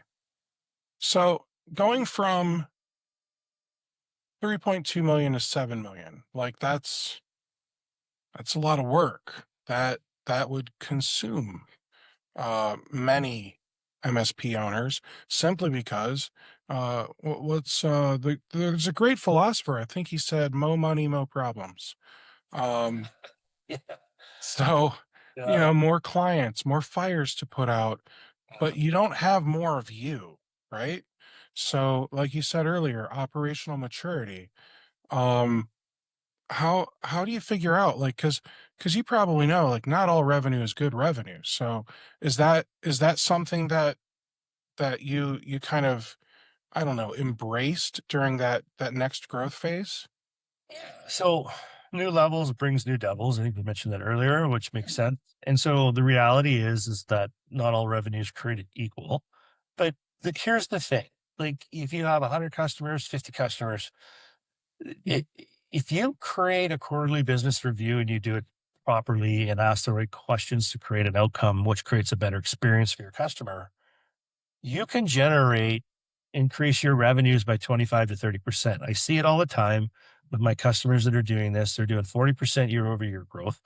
So going from 3.2 million to 7 million, like that's a lot of work. That would consume many MSP owners simply because there's a great philosopher. I think he said, "Mo money, mo problems." Um, Yeah. so Yeah. more clients, more fires to put out, but you don't have more of you, right? So, like you said earlier, operational maturity. Um, how do you figure out, like, because you probably know, like, not all revenue is good revenue. So is that something that you kind of, I don't know, embraced during that next growth phase? So new levels brings new devils. I think we mentioned that earlier, which makes sense. And so the reality is that not all revenue is created equal. But here's the thing: like if you have 100 customers, 50 customers, it, if you create a quarterly business review and you do it properly and ask the right questions to create an outcome, which creates a better experience for your customer, you can increase your revenues by 25 to 30%. I see it all the time with my customers that are doing this. They're doing 40% year over year growth.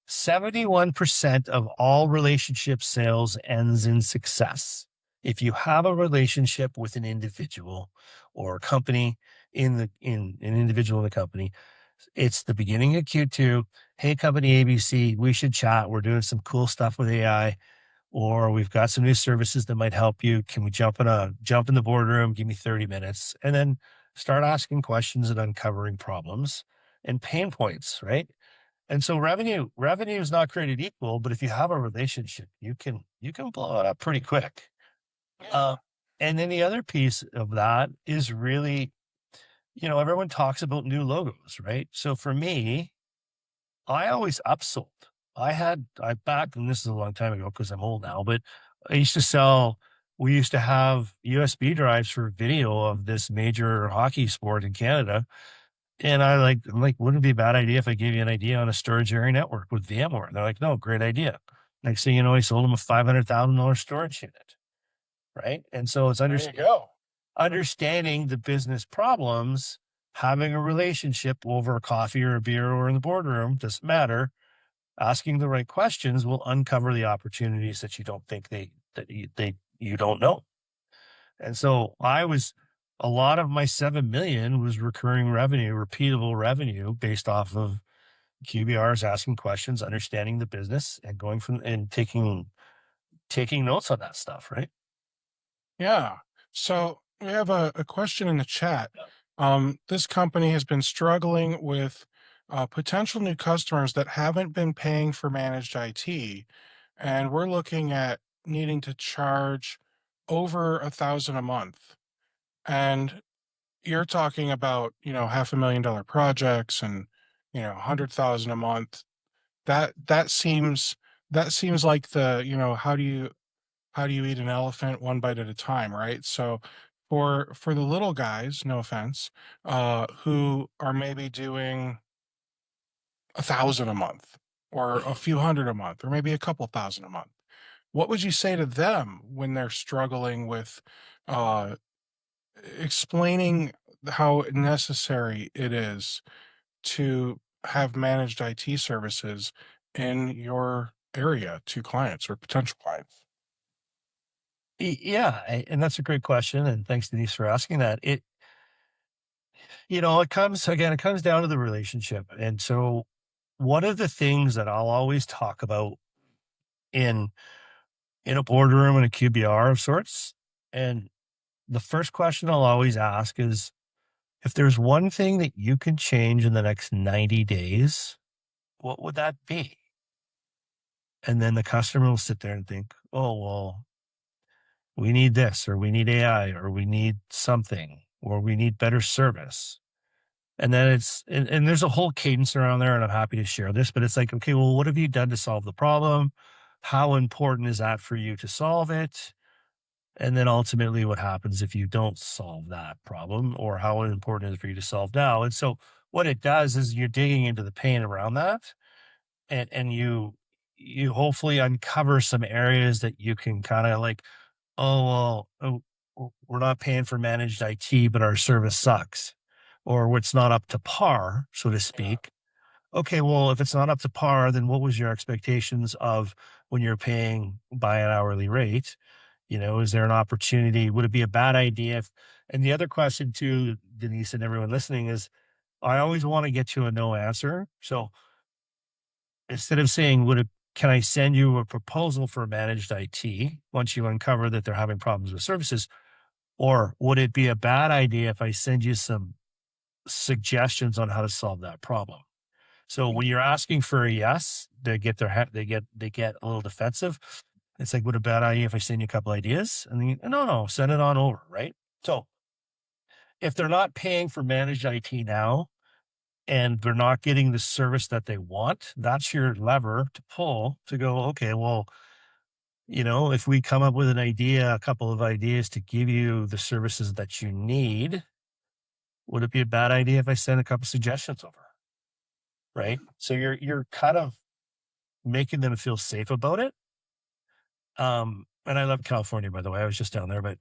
71% of all relationship sales ends in success. If you have a relationship with an individual or a company in an individual in the company, it's the beginning of Q2. Hey, company ABC, we should chat. We're doing some cool stuff with AI, or we've got some new services that might help you. Can we jump in the boardroom? Give me 30 minutes, and then start asking questions and uncovering problems and pain points, right? And so revenue is not created equal, but if you have a relationship, you can blow it up pretty quick. Uh, Yeah. and then the other piece of that is really, everyone talks about new logos, right? So for me, I always upsold. I back, and this is a long time ago because I'm old now, but I used to sell. We used to have USB drives for video of this major hockey sport in Canada, and I'm like, wouldn't it be a bad idea if I gave you an idea on a storage area network with VMware? They're like, no, great idea. Next thing you know, I sold them a $500,000 storage unit, right? And so it's There you go. understanding the business problems, having a relationship over a coffee or a beer or in the boardroom, doesn't matter. Asking the right questions will uncover the opportunities that you don't think you don't know. And so a lot of my 7 million was recurring revenue, repeatable revenue based off of QBRs, asking questions, understanding the business, and going from and taking notes on that stuff, right? Yeah. So we have a question in the chat. This company has been struggling with potential new customers that haven't been paying for managed IT, and we're looking at needing to charge over 1,000 a month. And you're talking about, $500,000 projects and, 100,000 a month. That seems like the, how do you eat an elephant one bite at a time, right? So for the little guys, no offense, who are maybe doing 1,000 a month or a few hundred a month or maybe a couple thousand a month, what would you say to them when they're struggling with uh, explaining how necessary it is to have managed IT services in your area to clients or potential clients? Yeah, and that's a great question, and thanks, Denise, for asking that. It comes down to the relationship, and so one of the things that I'll always talk about in in a boardroom and a QBR of sorts, and the first question I'll always ask is, if there's one thing that you can change in the next 90 days, what would that be? And then the customer will sit there and think, oh, well, we need this, or we need AI, or we need something, or we need better service. And then and there's a whole cadence around there, and I'm happy to share this, but it's like, okay, well, what have you done to solve the problem? How important is that for you to solve it? And then ultimately, what happens if you don't solve that problem, or how important is it for you to solve now? And so what it does is you're digging into the pain around that, and you hopefully uncover some areas that you can kind of like, oh well, we're not paying for managed IT, but our service sucks, or it's not up to par, so to Yeah. speak. Okay, well, if it's not up to par, then what was your expectations of when you're paying by an hourly rate? Is there an opportunity? Would it be a bad idea if, and the other question too, Denise and everyone listening, is I always want to get to a no answer. So instead of saying, can I send you a proposal for managed IT once you uncover that they're having problems with services? Or would it be a bad idea if I send you some suggestions on how to solve that problem? So when you're asking for a yes, they get a little defensive. It's like, what a bad idea if I send you a couple ideas? And then, no, send it on over, right? So if they're not paying for managed IT now and they're not getting the service that they want, that's your lever to pull to go, okay, well, if we come up with a couple of ideas to give you the services that you need, would it be a bad idea if I send a couple suggestions over? Right. So you're kind of making them feel safe about it. And I love California, by the way. I was just down there, but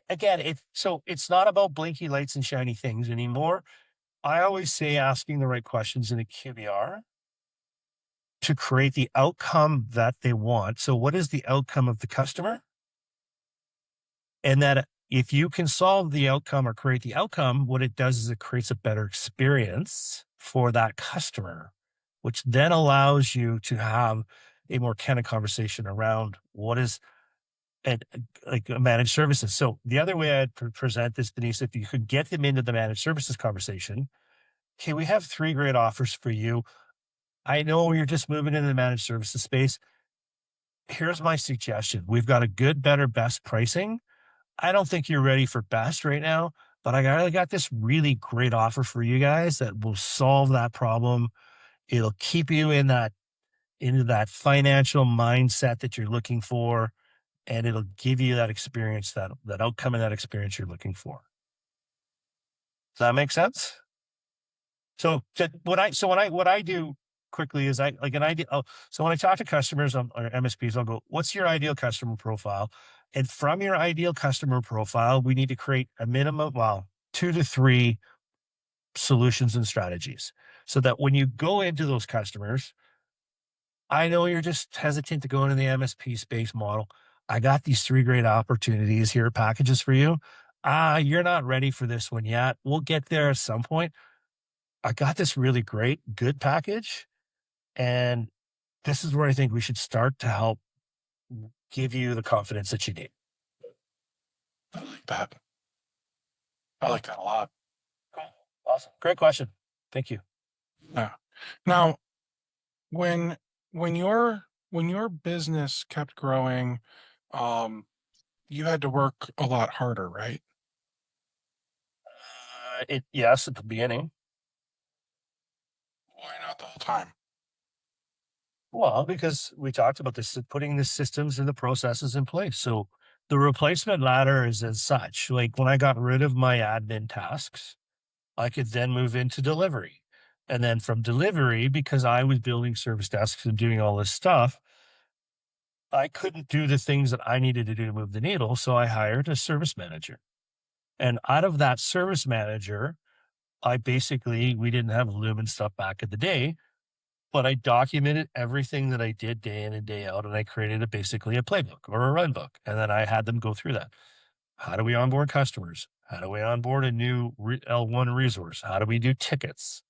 again, it's not about blinky lights and shiny things anymore. I always say asking the right questions in a QBR to create the outcome that they want. So, what is the outcome of the customer? And that if you can solve the outcome or create the outcome, what it does is it creates a better experience for that customer, which then allows you to have a more candid conversation around what is and like managed services. So the other way I'd present this, Denise, if you could get them into the managed services conversation, okay, we have three great offers for you. I know you're just moving into the managed services space. Here's my suggestion. We've got a good, better, best pricing. I don't think you're ready for best right now, but I got this really great offer for you guys that will solve that problem. It'll keep you into that financial mindset that you're looking for, and it'll give you that experience, that outcome and that experience you're looking for. Does that make sense? What I do quickly is I like an idea. Oh, so when I talk to customers or MSPs, I'll go, "What's your ideal customer profile?" And from your ideal customer profile, we need to create a minimum, well, 2 to 3 solutions and strategies, so that when you go into those customers, I know you're just hesitant to go into the MSP space model. I got these three great opportunities here, packages for you. You're not ready for this one yet. We'll get there at some point. I got this really great, good package. And this is where I think we should start to help give you the confidence that you need. I like that. I like that a lot. Cool. Awesome. Great question. Thank you. Yeah. Now, when when your business kept growing, um, you had to work a lot harder, right? Yes, at the beginning. Why not the whole time? Well, because we talked about this, putting the systems and the processes in place. So the replacement ladder is as such. Like when I got rid of my admin tasks, I could then move into delivery. And then from delivery, because I was building service desks and doing all this stuff, I couldn't do the things that I needed to do to move the needle. So I hired a service manager. And out of that service manager, we didn't have Loom and stuff back in the day, but I documented everything that I did day in and day out. And I created basically a playbook or a run book. And then I had them go through that. How do we onboard customers? How do we onboard a new L1 resource? How do we do tickets?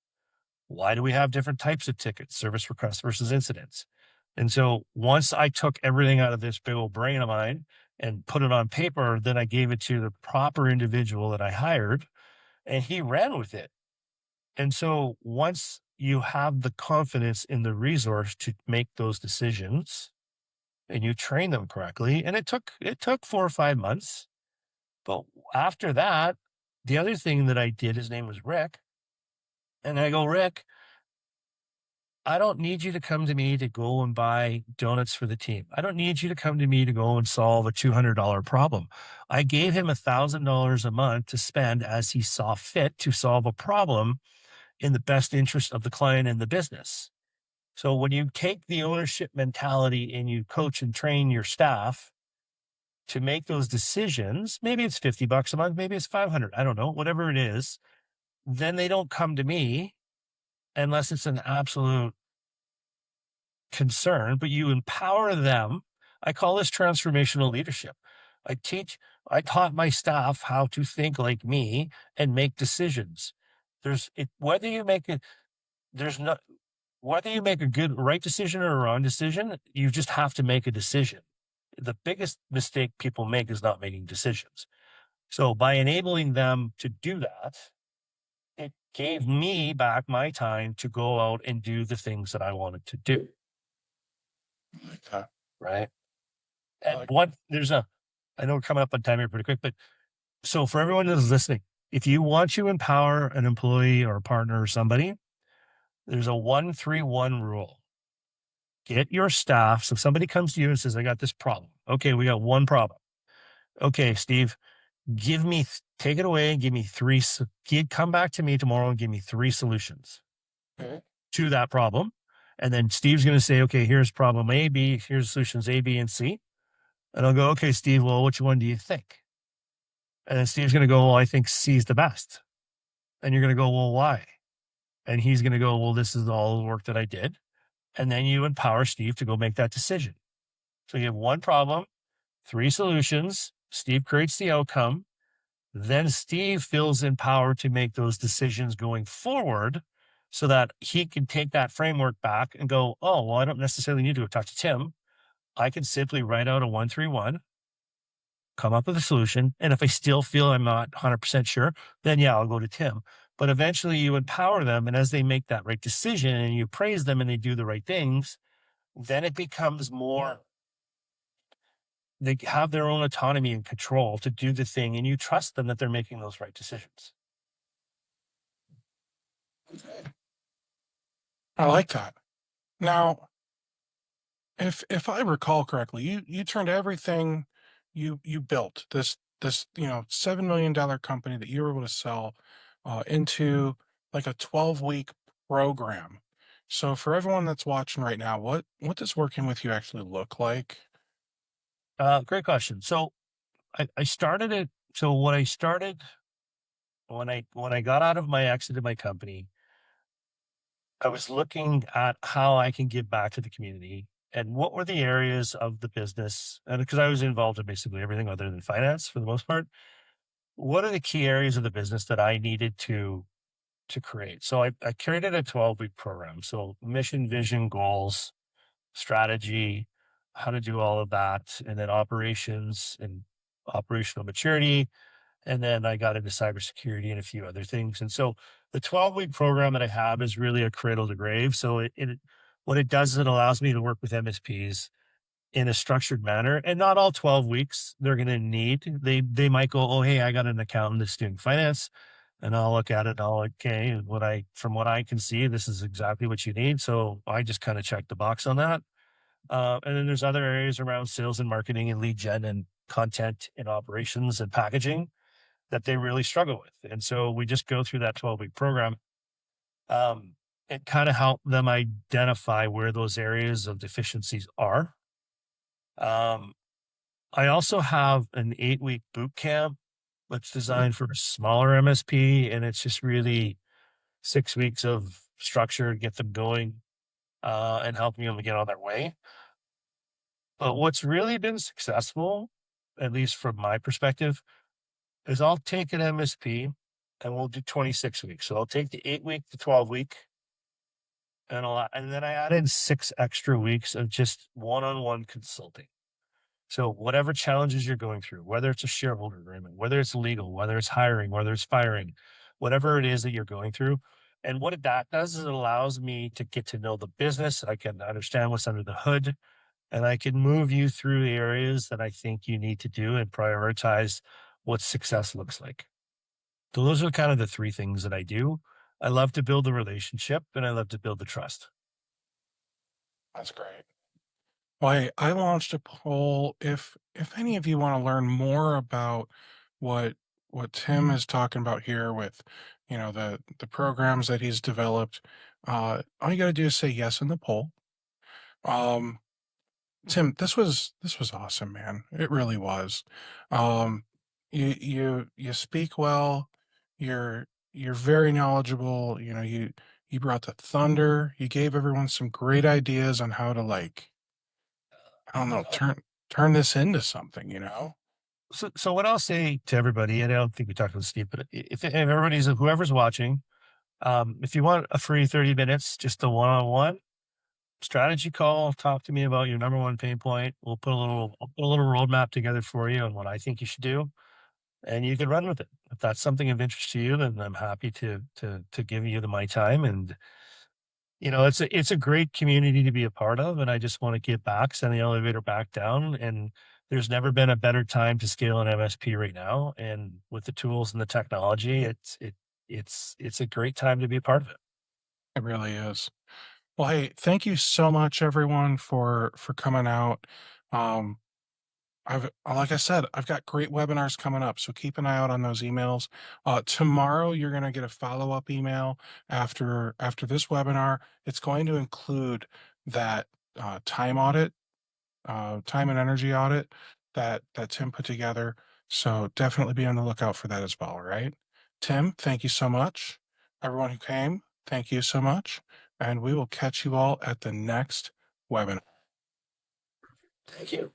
Why do we have different types of tickets, service requests versus incidents? And so once I took everything out of this big old brain of mine and put it on paper, then I gave it to the proper individual that I hired and he ran with it. And so once you have the confidence in the resource to make those decisions and you train them correctly, and it took 4 or 5 months. But after that, the other thing that I did, his name was Rick. And I go, Rick, I don't need you to come to me to go and buy donuts for the team. I don't need you to come to me to go and solve a $200 problem. I gave him $1,000 a month to spend as he saw fit to solve a problem in the best interest of the client and the business. So when you take the ownership mentality and you coach and train your staff to make those decisions, maybe it's $50 a month, maybe it's 500, I don't know, whatever it is, then they don't come to me unless it's an absolute concern, but you empower them. I call this transformational leadership. I teach, I taught my staff how to think like me and make decisions. Whether you make it, there's not, whether you make a good, right decision or a wrong decision, you just have to make a decision. The biggest mistake people make is not making decisions. So by enabling them to do that, it gave me back my time to go out and do the things that I wanted to do. Like that. Right. I And like what there's a I know we're coming up on time here pretty quick, but so for everyone that's listening, if you want to empower an employee or a partner or somebody, there's a 1-3-1 rule. Get your staff. So if somebody comes to you and says, I got this problem. Okay, we got one problem. Okay, Steve, take it away and give me come back to me tomorrow and give me three solutions okay. to that problem. And then Steve's going to say, okay, here's problem A, B, here's solutions A, B, and C. And I'll go, okay, Steve, well, which one do you think? And then Steve's going to go, well, I think C's the best. And you're going to go, well, why? And he's going to go, well, this is all the work that I did. And then you empower Steve to go make that decision. So you have one problem, three solutions. Steve creates the outcome. Then Steve feels empowered to make those decisions going forward so that he can take that framework back and go, oh, well, I don't necessarily need to go talk to Tim. I can simply write out a 1-3-1, come up with a solution. And if I still feel I'm not 100% sure, then yeah, I'll go to Tim. But eventually you empower them. And as they make that right decision and you praise them and they do the right things, then it becomes more, they have their own autonomy and control to do the thing. And you trust them that they're making those right decisions. I like that. Now, if I recall correctly, you turned everything you built this $7 million company that you were able to sell into like a 12-week program. So for everyone that's watching right now, what does working with you actually look like? Great question. So I started it. So what I started when I got out of my exit of my company, I was looking at how I can give back to the community and what were the areas of the business. And because I was involved in basically everything other than finance for the most part, what are the key areas of the business that I needed to create? So I created a 12-week program. So mission, vision, goals, strategy, how to do all of that, and then operations and operational maturity. And then I got into cybersecurity and a few other things. And so the 12-week program that I have is really a cradle to grave. So what it does is it allows me to work with MSPs in a structured manner. And not all 12 weeks they're going to need. They might go, oh, hey, I got an accountant that's doing finance. And I'll look at it and I'll, okay, from what I can see, this is exactly what you need. So I just kind of check the box on that. And then there's other areas around sales and marketing and lead gen and content and operations and packaging that they really struggle with. And so we just go through that 12-week program um, and kind of help them identify where those areas of deficiencies are. Um, I also have an 8-week boot camp that's designed for a smaller MSP. And it's just really 6 weeks of structure to get them going and helping them get on their way. But what's really been successful, at least from my perspective, is I'll take an MSP and we'll do 26 weeks. So I'll take the 8-week, the 12-week, and then I add in 6 extra weeks of just one-on-one consulting. So whatever challenges you're going through, whether it's a shareholder agreement, whether it's legal, whether it's hiring, whether it's firing, whatever it is that you're going through. And what that does is it allows me to get to know the business. I can understand what's under the hood and I can move you through the areas that I think you need to do and prioritize what success looks like. So those are kind of the three things that I do. I love to build the relationship and I love to build the trust. That's great. Well, hey, I launched a poll. If any of you want to learn more about what Tim is talking about here with, the programs that he's developed, all you got to do is say yes in the poll. Um, Tim, this was awesome, man. It really was. Um, you speak well. You're very knowledgeable. You brought the thunder. You gave everyone some great ideas on how to like I don't know, turn this into something, you know? So what I'll say to everybody, and I don't think we talked about Steve, but if everybody's whoever's watching, if you want a free 30 minutes, just a one-on-one strategy call, talk to me about your number one pain point. I'll put a little roadmap together for you on what I think you should do, and you can run with it. If that's something of interest to you, then I'm happy to give you my time. And it's a great community to be a part of, and I just want to give back, send the elevator back down. And there's never been a better time to scale an MSP right now. And with the tools and the technology, it's a great time to be a part of it. It really is. Well, hey, thank you so much everyone for coming out. Um, like I said, I've got great webinars coming up, so keep an eye out on those emails. Tomorrow you're going to get a follow-up email after this webinar. It's going to include that time and energy audit that Tim put together. So definitely be on the lookout for that as well. All right. Tim, thank you so much. Everyone who came, thank you so much. And we will catch you all at the next webinar. Thank you.